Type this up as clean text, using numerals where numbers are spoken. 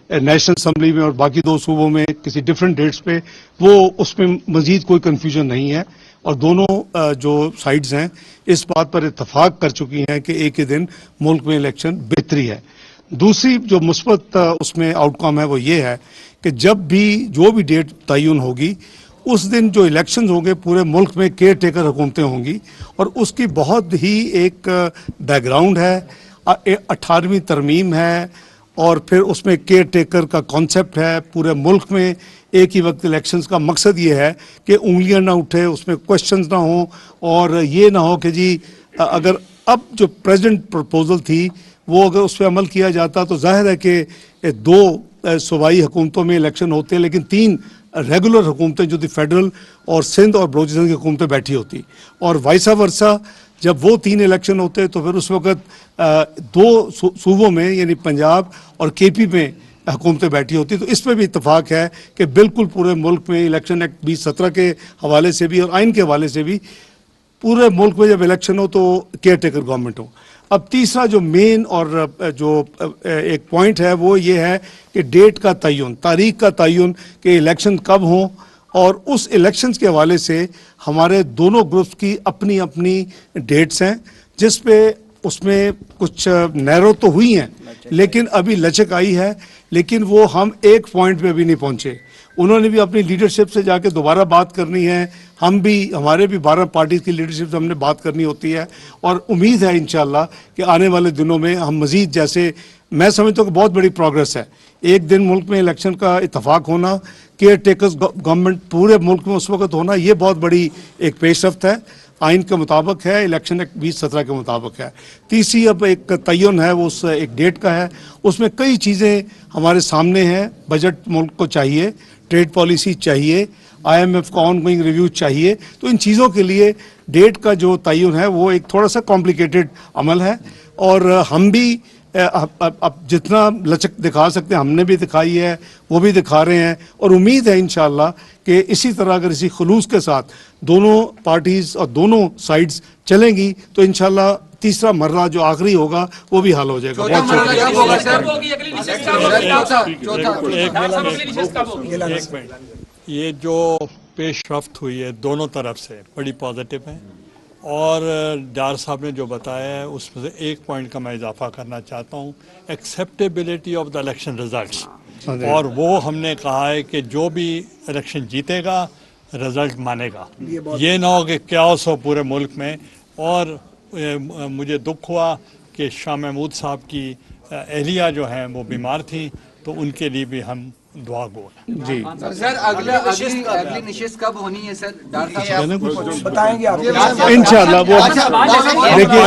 National assembly میں اور باقی 2 صوبوں میں کسی ڈفرینٹ ڈیٹس پہ، وہ اس میں مزید کوئی کنفیوژن نہیں ہے، اور دونوں جو سائڈز ہیں اس بات پر اتفاق کر چکی ہیں کہ ایک ہی دن ملک میں الیکشن بہتری ہے۔ دوسری جو مثبت اس میں آؤٹ کم ہے وہ یہ ہے کہ جب بھی جو بھی ڈیٹ تعین ہوگی اس دن جو الیکشنز ہوں گے پورے ملک میں کیئر ٹیکر حکومتیں ہوں گی، اور اس کی بہت ہی ایک بیک گراؤنڈ ہے، 18ویں ترمیم ہے، اور پھر اس میں کیئر ٹیکر کا کانسیپٹ ہے پورے ملک میں ایک ہی وقت الیکشنز کا مقصد یہ ہے کہ انگلیاں نہ اٹھے، اس میں کوشچنز نہ ہوں، اور یہ نہ ہو کہ جی اگر اب جو پریزیڈنٹ پرپوزل تھی وہ اگر اس پہ عمل کیا جاتا تو ظاہر ہے کہ 2 صوبائی حکومتوں میں الیکشن ہوتے لیکن 3 ریگولر حکومتیں جو تھی فیڈرل اور سندھ اور بلوچستان کی حکومتیں بیٹھی ہوتی، اور وائسا ورسا جب وہ 3 الیکشن ہوتے تو پھر اس وقت 2 صوبوں میں یعنی پنجاب اور کے پی میں حکومتیں بیٹھی ہوتی۔ تو اس پہ بھی اتفاق ہے کہ بالکل پورے ملک میں الیکشن ایکٹ 2017 کے حوالے سے بھی اور آئین کے حوالے سے بھی پورے ملک میں جب الیکشن ہو تو کیئر ٹیکر گورنمنٹ ہو۔ اب تیسرا جو مین اور جو ایک پوائنٹ ہے وہ یہ ہے کہ ڈیٹ کا تعین، تاریخ کا تعین کہ الیکشن کب ہوں، اور اس الیکشنز کے حوالے سے ہمارے دونوں گروپس کی اپنی اپنی ڈیٹس ہیں، جس پہ اس میں کچھ نیرو تو ہوئی ہیں لیکن ابھی لچک آئی ہے، لیکن وہ ہم ایک پوائنٹ پہ بھی نہیں پہنچے۔ انہوں نے بھی اپنی لیڈرشپ سے جا کے دوبارہ بات کرنی ہے، ہم بھی ہمارے بھی 12 پارٹیز کی لیڈرشپ سے ہم نے بات کرنی ہوتی ہے، اور امید ہے انشاءاللہ کہ آنے والے دنوں میں ہم مزید، جیسے میں سمجھتا ہوں کہ بہت بڑی پروگرس ہے، ایک دن ملک میں الیکشن کا اتفاق ہونا، کیئر ٹیکرز گورنمنٹ پورے ملک میں اس وقت ہونا، یہ بہت بڑی ایک پیش رفت ہے، آئین کے مطابق ہے، الیکشن ایکٹ 2017 کے مطابق ہے۔ تیسری اب ایک تعین ہے وہ اس ایک ڈیٹ کا ہے، اس میں کئی چیزیں ہمارے سامنے ہیں، بجٹ ملک کو چاہیے، ٹریڈ پالیسی چاہیے، IMF کا آن گوئنگ ریویو چاہیے، تو ان چیزوں کے لیے ڈیٹ کا جو تعین ہے وہ ایک تھوڑا سا کمپلیکیٹڈ عمل ہے، اور ہم بھی اب جتنا لچک دکھا سکتے ہیں ہم نے بھی دکھائی ہے، وہ بھی دکھا رہے ہیں، اور امید ہے انشاءاللہ کہ اسی طرح اگر اسی خلوص کے ساتھ دونوں پارٹیز اور دونوں سائڈز چلیں گی تو انشاءاللہ تیسرا مرحلہ جو آخری ہوگا وہ بھی حل ہو جائے گا۔ یہ جو پیش رفت ہوئی ہے دونوں طرف سے بڑی پازیٹیو ہے، اور ڈار صاحب نے جو بتایا ہے اس میں سے ایک پوائنٹ کا میں اضافہ کرنا چاہتا ہوں، acceptability of the election results, اور وہ ہم نے کہا ہے کہ جو بھی الیکشن جیتے گا رزلٹ مانے گا، یہ نہ ہو کہ کیاؤس ہو پورے ملک میں۔ اور مجھے دکھ ہوا کہ شاہ محمود صاحب کی اہلیہ جو ہیں وہ بیمار تھیں، تو ان کے لیے بھی ہم دعا گو ہیں۔ جی سر، اگلی نشست کب ہونی ہے سر؟ ڈاکٹر صاحب بتائیں گے آپ انشاءاللہ۔ وہ دیکھیے